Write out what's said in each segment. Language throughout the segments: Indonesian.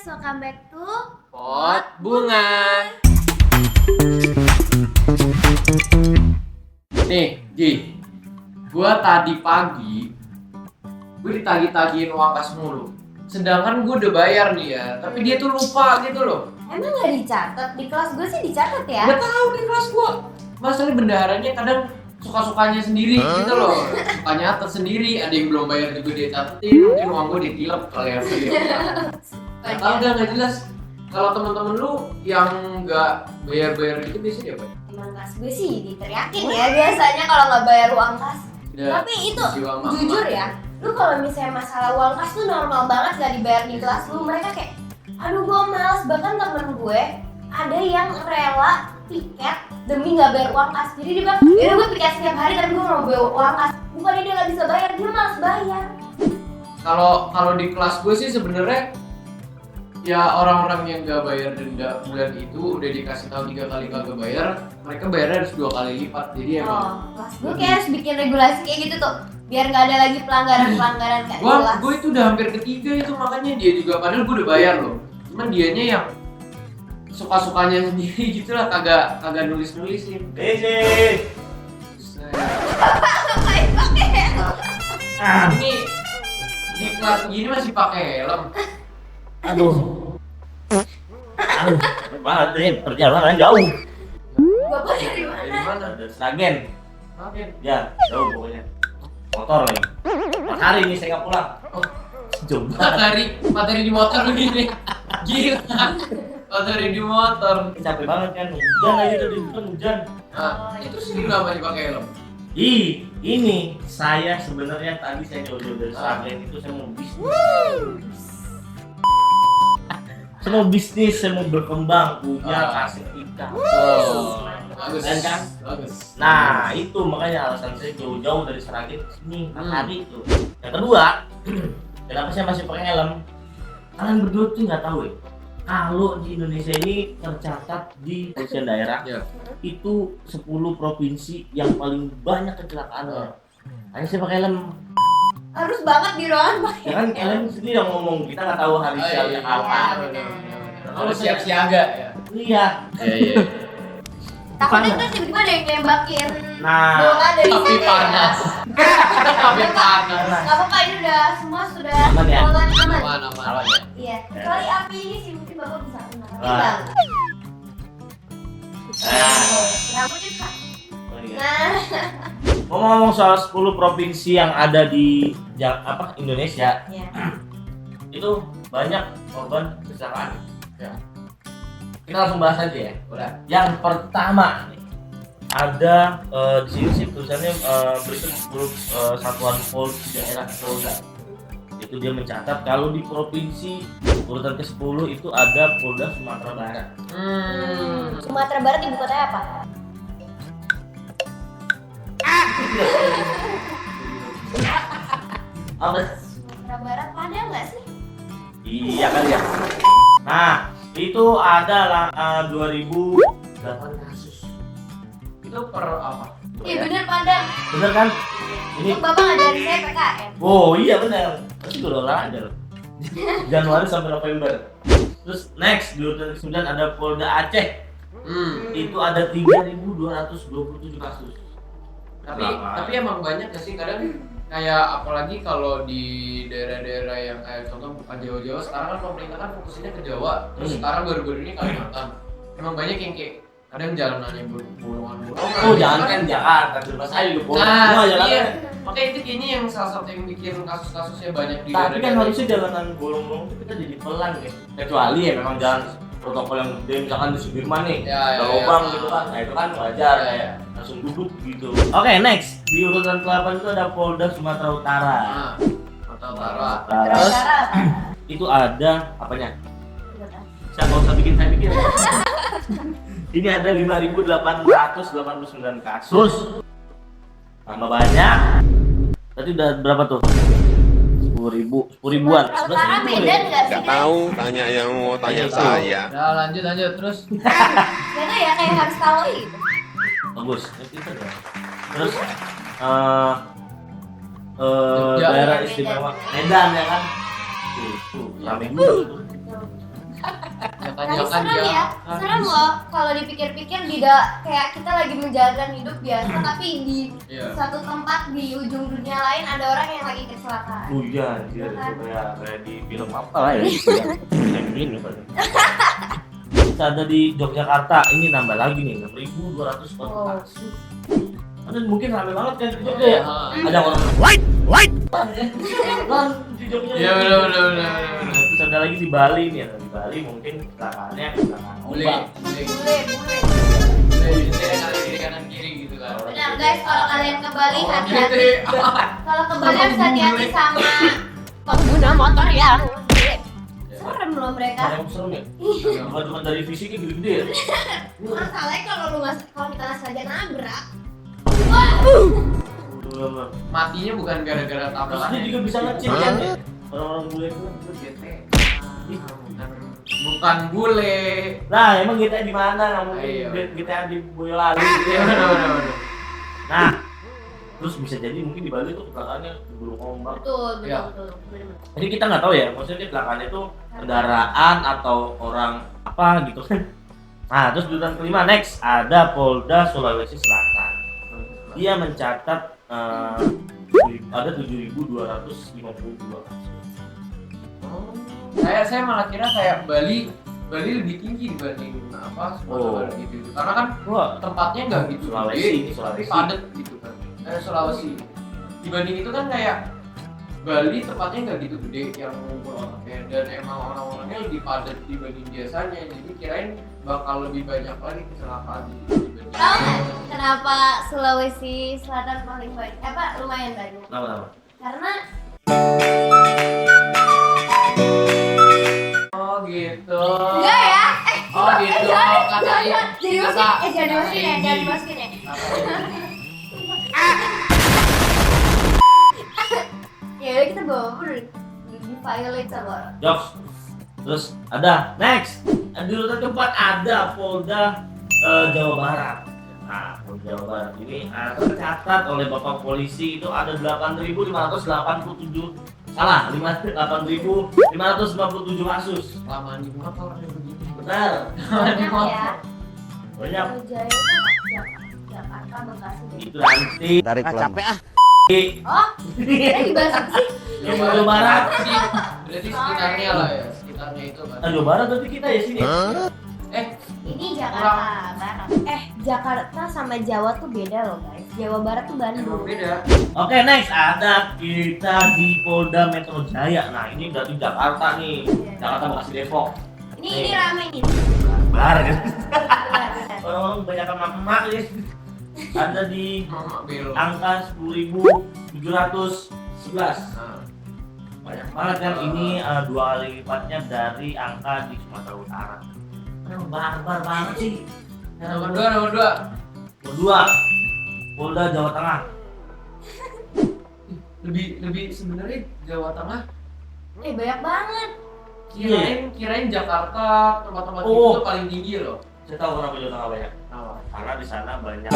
welcome back to Pot Bunga. Nih, Ji, gua tadi pagi ditagih-tagihin uang kas mulu. Sedangkan gua udah bayar nih ya, tapi dia tuh lupa gitu loh. Emang nggak dicatat? Di kelas gue sih dicatat ya. Gak tahu di kelas gua. Masalah bendaharanya kadang suka-sukanya sendiri gitu loh. Suka nyatet sendiri, ada yang belum bayar juga dia catetin, mungkin uang gua ditilep kali ya. Gak tau, gak jelas. Kalau teman-teman lu yang nggak bayar-bayar itu biasanya apa? Emang kelas gue sih diteriakin ya biasanya kalau nggak bayar uang kas. Tapi itu jujur ya, lu kalau misalnya masalah uang kas tuh normal banget gak dibayar di kelas lu. Mereka kayak, aduh gue males. Bahkan temen gue ada yang rela piket demi nggak bayar uang kas. Jadi dia bilang, ya gue piket setiap hari tapi gue mau bayar uang kas. Bukannya dia nggak bisa bayar, dia males bayar. Kalau di kelas gue sih sebenarnya ya orang-orang yang nggak bayar denda bulan itu udah dikasih tahu 3 kali kagak bayar, mereka bayarnya harus 2 kali lipat. Jadi emang Kelas gue kayak harus bikin regulasi kayak gitu tuh, biar nggak ada lagi pelanggaran kayak jelas. gue itu udah hampir ketiga itu, makanya dia juga padahal gue udah bayar loh. Cuman dianya yang suka-sukanya sendiri gitu lah, kagak nulis-nulisin. Basic. Ini di kelas gini masih pakai helm. Aduh, banget nih perjalanan jauh. Bapak dari mana? Dari mana? Dari Sragen. Oke. Ya, jauh pokoknya. Motor lagi. 4 hari nih saya nggak pulang. Oh, Jauh banget. materi di motor begini. Gila. Materi di motor. Capek banget kan. Hujan lagi tuh di depan hujan. Nah, itu sih kenapa dipakai helm? Ini saya sebenarnya tadi saya jauh-jauh dari Sragen itu saya mau bisnis. Saya mau bisnis, saya mau berkembang, punya kasih ikan. Bagus. Keren kan? Bagus. Nah, itu makanya alasan saya jauh-jauh dari Sragen ke sini 4 hari itu. Yang kedua, kenapa saya masih pakai helm? Kalian berdua tuh nggak tahu ya. Kalau di Indonesia ini tercatat di kepolisian daerah Ya. itu 10 provinsi yang paling banyak kecelakaannya. Hanya saya pakai helm. Harus banget di ruangan pakai. Ya kan helm sendiri yang ngomong, kita nggak tahu hari sialnya kapan. Harus siap siaga ya. Iya. Iya. Takutnya kan tiba-tiba ada yang nembakin Nah, bola dari Tapi sini. panas. Tapi panas. Gak apa-apa, ini udah semua sudah Aman ya? aman. Aman. Iya, kecuali api ini sih mungkin bapak bisa kena. Wah. Rambutnya kak. oh iya. Nah, Ngomong-ngomong soal 10 provinsi yang ada di Indonesia, ya. itu banyak korban kecelakaan. Ya. Kita langsung bahas aja ya. Udah. Yang pertama nih, ada di sini sih tulisannya berikut 10 satuan polisi daerah Polda. Itu dia mencatat kalau di provinsi urutan ke-10 itu ada Polda Sumatera Barat. Sumatera Barat ibu kotanya apa? Apa? Sumatera Barat Padang nggak sih? Iya kan ya. Nah, itu ada 2008 kasus. Itu per apa? Iya bener Padang. Bener kan? Ini Itu bapak ngajarin saya PKN. oh iya benar. Itu udah olahraga loh. Januari sampai November. Terus next di urutan ke-9 ada Polda Aceh. Itu ada 3.227 kasus. Tapi emang banyak gak sih kadang kayak apalagi kalau di daerah-daerah yang kayak contoh bukan Jawa-Jawa, sekarang kan pemerintah kan fokusnya ke Jawa. Terus sekarang baru-baru ini Kalimantan. Emang banyak yang kayak kadang jalanannya bolongan-bolongan. Oh jangan kan Jakarta, terus saya juga bolong. Nah, Semua jalan. iya. Makanya itu kayaknya yang salah satu yang bikin kasus-kasusnya banyak di Tapi kan daerah-daerah. harusnya jalanan bolong-bolong itu kita jadi pelan ya. Kecuali ya memang jalan protokol yang gede, misalkan di Sudirman nih, Ya, ada ya, lubang ya. gitu kan, nah itu kan wajar Ya, ya, ya. langsung duduk gitu. Oke, next di urutan ke-8 itu ada Polda Sumatera Utara. Nah, Sumatera Utara. Terus Cara itu ada apanya? Saya nggak usah bikin, saya bikin. Ini ada 5.889 kasus. Tambah banyak. Tadi udah berapa tuh? 10.000-an. Utara Medan nggak sih? Nggak tahu, tanya yang mau tanya saya. Udah lanjut terus. Karena ya kayak harus tahu gitu. Bagus. Terus Jogja. daerah istimewa Medan ya kan? Tuh, rame juga tuh. Tapi serem ya, serem loh kalau dipikir-pikir tidak kayak kita lagi menjalankan hidup biasa tapi di satu tempat di ujung dunia lain ada orang yang lagi kecelakaan. Oh iya, itu kayak di film apa lah ya? Ini kita ada di Yogyakarta, ini nambah lagi nih 6.200 orang kasus. Ada mungkin rame banget kan di Jogja ya? Ada orang white di Jogja. Iya benar. Terus ada lagi di Bali nih, di Bali mungkin kecelakaannya kecelakaan ombak. Bule. Kiri kanan kiri gitu kan. Benar guys, kalau kalian ke Bali hati-hati. Kalau ke Bali harus hati-hati sama pengguna motor yang serem loh mereka. Yang serem ya? Bukan cuma dari fisiknya gede-gede ya? Masalahnya kalau kita nggak sengaja nabrak. Matinya bukan gara-gara Terus tabrakan. dia juga bisa ngecil kan ya? Orang-orang bule itu Bukan bule. Nah, emang GTA di mana? Nggak mungkin Ayo. GTA di Boyolali. Iya benar. Nah, terus bisa jadi mungkin di Bali itu kecelakaannya keburu ombak. Betul. Iya. Jadi kita nggak tahu ya, maksudnya kecelakaannya itu kendaraan atau orang apa gitu kan. Nah, terus di urutan kelima next ada Polda Sulawesi Selatan. Dia mencatat ada 7.252 kasus. Saya malah kira kayak Bali lebih tinggi dibanding Sumatera gitu. Karena kan Wah, tempatnya nggak gitu Sulawesi, gede, tapi padat gitu kan. Sulawesi. Dibanding itu kan kayak Bali tempatnya nggak gitu gede yang ngumpul orangnya dan emang orang-orangnya lebih padat dibanding biasanya. Jadi kirain bakal lebih banyak lagi kecelakaan dibanding. Tahu nggak kenapa Sulawesi Selatan paling banyak? Lumayan banyak. kenapa? Karena Oh gitu. enggak ya? Oh gitu. Katanya. Jadi jangan dimasukin ya. Ya udah kita bawa udah di violate sama orang. Jokes. Terus ada next. Di urutan keempat ada Polda Jawa Barat. Nah, Polda Jawa Barat ini tercatat oleh Bapak Polisi itu ada 8.587 salah 8.557 kasus. Lama di motor yang begini. Benar. Banyak ya. Banyak. Jaya itu Jakarta, Bekasi. Itu nanti. Tarik capek ah. Oh, ini dibahas apa sih? Jawa Barat. Berarti sekitarnya lah ya, sekitarnya itu kan. Jawa Barat berarti kita ya sini. Ini Jakarta Barat. Jakarta sama Jawa tuh beda loh guys. Jawa Barat tuh Emang Bandung. beda. Oke, next ada kita di Polda Metro Jaya. Nah, ini berarti Jakarta nih. Jakarta Bekasi Depok. Ini rame nih. Bar kan. Benar. Orang banyak emak ya. Ada di Mama belok. angka 10.711. Nah, Banyak banget kan, ini 2 kali lipatnya dari angka di Sumatera Utara. Aduh, barbar banget sih. nomor dua. Kedua, Polda Jawa Tengah. Lebih sebenarnya Jawa Tengah. Banyak banget. Kirain Jakarta tempat-tempat Oh. itu paling tinggi loh. Saya tahu kenapa Jawa Tengah banyak. Nah, Karena di sana banyak.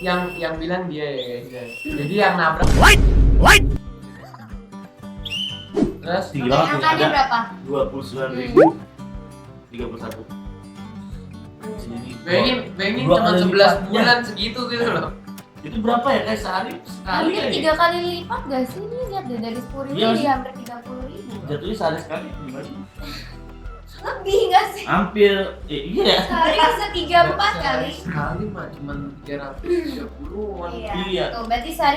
yang bilang dia ya guys. Jadi yang nabrak. Terus Tinggi banget nih, Angkanya ada berapa? 29.031. Bayangin Dua cuma kali 11 lipatnya. bulan segitu gitu loh. Itu berapa ya? Kayak sehari sekali Hampir kan ya? 3 kali lipat gak sih? Ini lihat deh dari 10.000 Iya, jadi hampir 30.000. Jatuhnya sehari sekali gimana? Lebih gak sih? Hampir, iya ya? Sehari bisa 3-4 kali. Sekali mah cuma 330-an. Iya. Tuh, berarti sehari.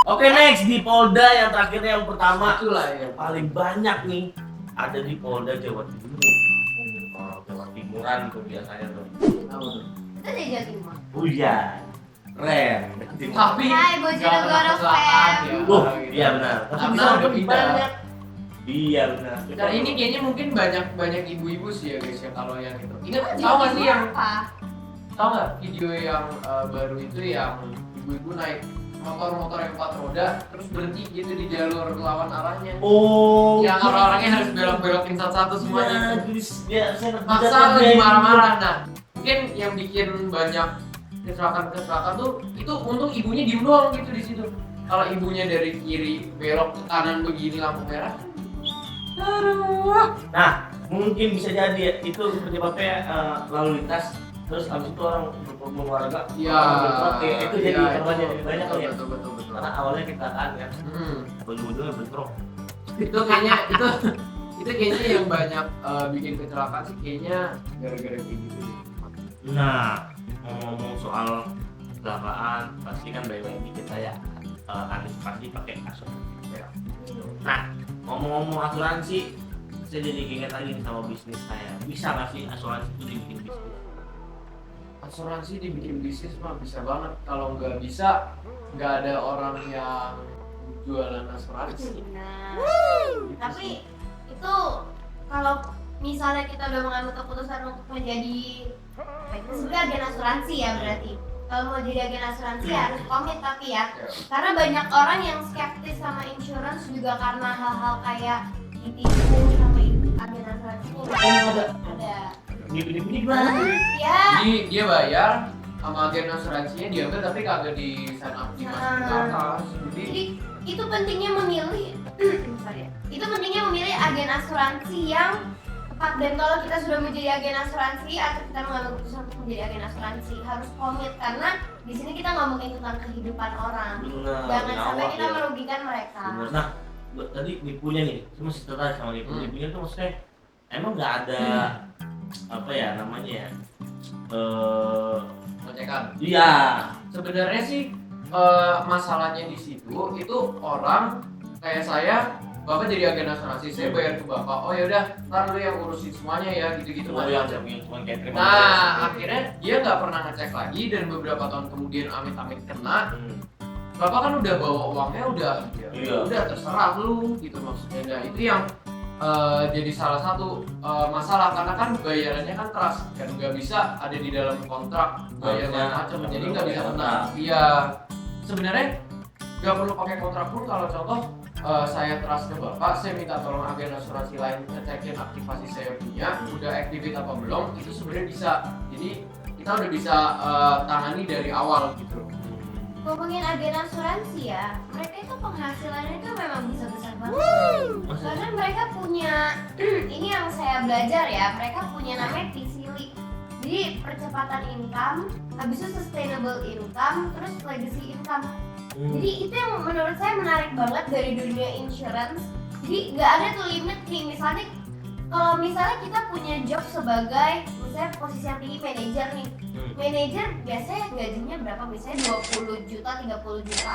Oke, next di Polda yang terakhirnya yang pertama Itulah ya. paling banyak nih ada di Polda Jawa Timur. Oh, Jawa Timuran tuh biasanya tuh. Itu dari Jawa Timur. Oh iya, keren. Timur. Tapi Hai, Bojonegoro kecelakaan fam. ya. Oh, iya benar. Tapi Karena bisa udah lebih pindah. banyak. Iya benar. Dan ini kayaknya mungkin banyak ibu-ibu sih ya guys ya kalau yang itu. Ingat Jawa tahu nggak sih Timur yang apa? tahu nggak video yang baru itu yang ibu-ibu naik motor yang 4 roda terus berhenti gitu di jalur lawan arahnya. Oh. Yang iya. orang-orangnya harus belok-belokin satu-satu semuanya. Ya, jadi ya, saya Maksa lagi marah-marah. Nah, mungkin yang bikin banyak kecelakaan tuh itu untung ibunya diem doang gitu di situ. Kalau ibunya dari kiri belok ke kanan begini lampu merah, aduh. Nah, mungkin bisa jadi ya, itu penyebabnya lalu lintas, terus abis itu orang berkeluarga itu jadi korbannya lebih banyak kali ya. Betul. Karena awalnya kecelakaan kan, ujung-ujungnya bentrok. Itu kayaknya yang banyak bikin kecelakaan sih kayaknya gara-gara kayak gitu deh. Nah, ngomong soal kecelakaan, pasti kan BUMN kita ya antisipasi pakai asuransi. Ya. Nah, ngomong-ngomong asuransi, saya jadi ingat lagi nih sama bisnis saya. Bisa nggak sih asuransi itu dibikin bisnis? Asuransi dibikin bisnis mah bisa banget. Kalau nggak bisa, nggak ada orang yang jualan asuransi. Nah, tapi itu kalau misalnya kita udah mengambil keputusan untuk menjadi sebenarnya agen asuransi ya berarti. Kalau mau jadi agen asuransi ya harus komit tapi ya. Karena banyak orang yang skeptis sama insurance juga karena hal-hal kayak ditipu sama agen asuransinya. Ada. Ini gimana? Ya. Jadi dia bayar sama agen asuransinya diambil tapi kagak di sign up di atas. Jadi itu pentingnya memilih itu pentingnya memilih agen asuransi yang tepat. Dan kalau kita sudah menjadi agen asuransi atau kita mengambil keputusan untuk menjadi agen asuransi harus komit karena di sini kita ngomongin tentang kehidupan orang. Jangan sampai kita merugikan mereka. Bener. Nah, tadi nipunya nih, saya masih tertarik sama nipunya tuh maksudnya emang nggak ada apa ya namanya ya Ngecekan. Iya. Sebenarnya sih masalahnya di situ itu orang kayak saya, bapak jadi agen asuransi, saya bayar ke bapak, oh yaudah ntar lu yang urusin semuanya ya gitu-gitu macam-macam. Nah akhirnya dia nggak pernah ngecek lagi dan beberapa tahun kemudian amit-amit kena, bapak kan udah bawa uangnya udah terserah lu gitu maksudnya. Nah itu yang jadi salah satu masalah karena kan bayarannya kan keras kan nggak bisa ada di dalam kontrak bayar macam jadi nggak bisa kena. Iya sebenarnya nggak perlu pakai kontrak pun kalau contoh saya trust ke bapak, saya minta tolong agen asuransi lain ngecekin aktivasi saya punya udah activate apa belum, itu sebenarnya bisa. Jadi kita udah bisa tangani dari awal gitu. Ngomongin agen asuransi ya, mereka itu penghasilannya itu memang bisa besar banget. Karena mereka punya, ini yang saya belajar ya, mereka punya namanya TCLI. Jadi percepatan income, habis itu sustainable income, terus legacy income. Jadi itu yang menurut saya menarik banget dari dunia insurance. Jadi nggak ada tuh limit nih, misalnya kalau misalnya kita punya job sebagai misalnya posisi yang tinggi manajer nih. Manajer biasanya gajinya berapa? Biasanya 20 juta, 30 juta.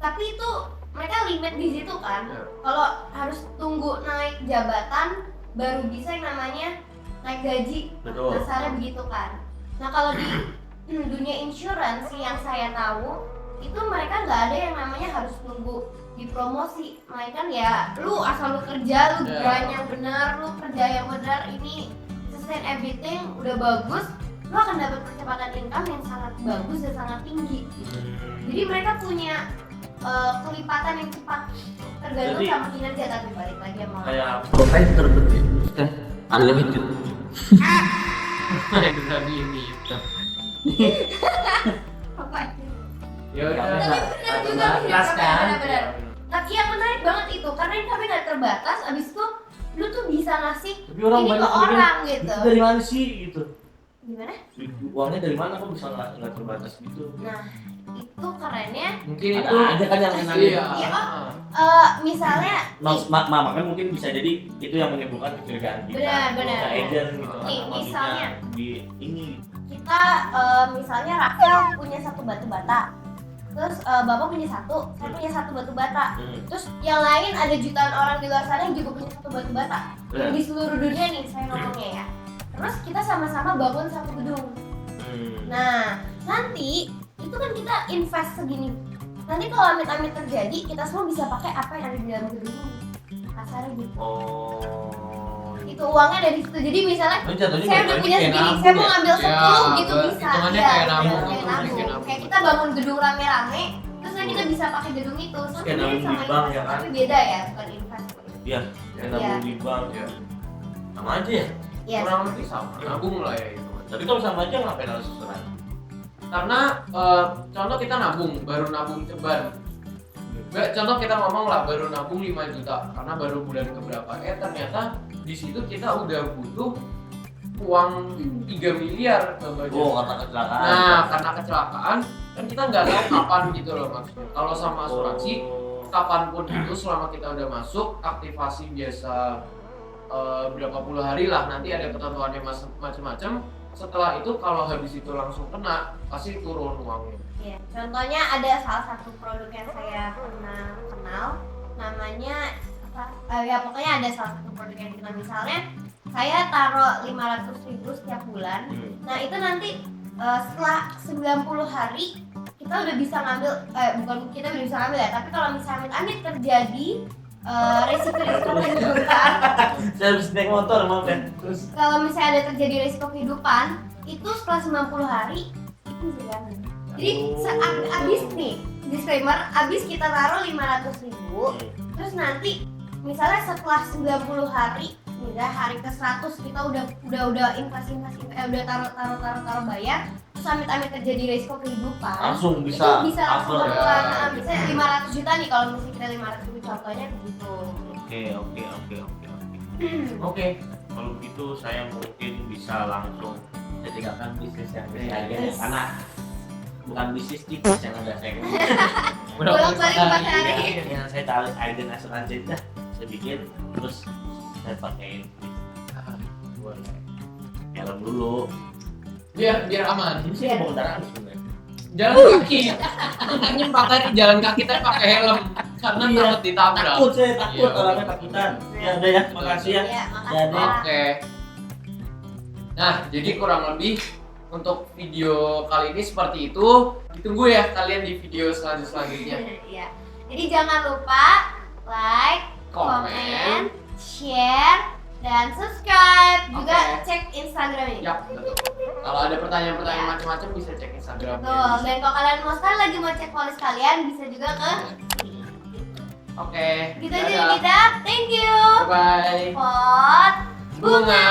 Tapi itu mereka limit di situ kan. Kalau harus tunggu naik jabatan baru bisa yang namanya naik gaji. Dasarnya begitu kan. Nah kalau di dunia insurance yang saya tahu itu mereka nggak ada yang namanya harus nunggu dipromosi. Mereka ya lu asal lu kerja, lu grind yang benar, lu kerja yang benar, ini sustain everything udah bagus, lu akan dapat percepatan income yang sangat bagus dan sangat tinggi. Jadi mereka punya kelipatan yang cepat tergantung sama kinerja. Tapi balik lagi sama kayak provider betul ya, unlimited. ini apa itu? Ya Tapi benar juga benar. Tapi yang menarik banget itu karena income nggak terbatas, abis itu lu tuh bisa ngasih ini ke orang gitu. Itu dari mana sih gitu? Gimana? Uangnya dari mana kok bisa nggak terbatas gitu? Nah itu kerennya. mungkin ada itu aja kan yang enak. Misalnya makanya mungkin bisa jadi itu yang menimbulkan kecurigaan kita. Benar. Agent gitu kan. Nih, misalnya di ini kita misalnya Rafael punya satu batu bata. Terus bapak punya satu, saya punya satu batu bata. Terus yang lain ada jutaan orang di luar sana yang juga punya satu batu bata. Di seluruh dunia nih saya ngomongnya ya. Terus kita sama-sama bangun satu gedung. Nah nanti itu kan kita invest segini. Nanti kalau amit-amit terjadi kita semua bisa pakai apa yang ada di dalam gedung ini. Kasarnya gitu. Itu uangnya dari situ. Jadi misalnya saya udah punya segini, saya mau ngambil 10 gitu bisa. Kayak nabung. Kayak kita bangun gedung rame-rame, terus kita bisa pakai gedung itu. Kayak nabung di bank ya kan? Tapi beda ya, bukan invest. Iya, kayak nabung di bank ya. Sama aja ya? Yes. Kurang lebih sama, nabung lah ya itu. Tapi kalau sama aja ngapain harus asuransi? Karena contoh kita baru nabung ceban. Contoh kita ngomong lah baru nabung 5 juta karena baru bulan keberapa. Ternyata di situ kita udah butuh uang 3 miliar contohnya. Oh, karena kecelakaan. Nah, karena kecelakaan kan kita nggak tahu kapan gitu loh maksudnya. Kalau sama asuransi kapanpun itu selama kita udah masuk aktivasi biasa berapa puluh hari lah, nanti ada ketentuannya macam-macam. Setelah itu kalau habis itu langsung kena pasti turun uangnya. Iya, contohnya ada salah satu produk yang saya pernah kenal, namanya apa? Ya pokoknya ada salah satu produk yang kita misalnya saya taruh 500.000 setiap bulan. Nah itu nanti setelah 90 hari kita udah bisa ngambil, bukan kita udah bisa ngambil ya, tapi kalau misalnya amit terjadi resiko kehidupan. Saya habis naik motor maaf ya. Terus Kalau misalnya ada terjadi resiko kehidupan, itu setelah 90 hari itu bisa diambil. Jadi abis nih, disclaimer, abis kita taruh 500.000, terus nanti misalnya setelah 90 hari, hingga hari ke 100 kita udah investasi, udah taruh bayar, terus amit-amit terjadi resiko kehidupan, langsung bisa itu bisa langsung cover. keluar. Misalnya 500 juta nih, kalau misalnya kita 500 ribu contohnya begitu. Oke. Kalau gitu saya mungkin bisa langsung tinggalkan bisnis yang saya agen ya, karena bukan bisnis tips yang ada saya. Bolak-balik 4 hari. Yang saya tarik agen asuransi dah, saya bikin terus saya pakein buat helm dulu. Biar aman. Ini sih mau kendaraan sebenarnya. Jalan kaki. Makanya 4 hari jalan kaki tapi pakai helm karena Iya. takut ditabrak. Takut saya takut, Iya, orangnya betul. takutan. Ya udah ya, makasih ya. Iya, makasih. Jadi Oke. Nah, jadi kurang lebih untuk video kali ini seperti itu. Ditunggu ya kalian di video selanjutnya. Iya. Jadi jangan lupa like, comment, share, dan subscribe. Juga Oke. cek Instagram ini. Ya, betul. Kalau ada pertanyaan-pertanyaan macam-macam bisa cek Instagramnya. Betul. Dan kalau kalian mau sekali lagi mau cek polis kalian, bisa juga ke Oke. gitu aja dadah. kita. Thank you. Bye-bye. Pot Bunga.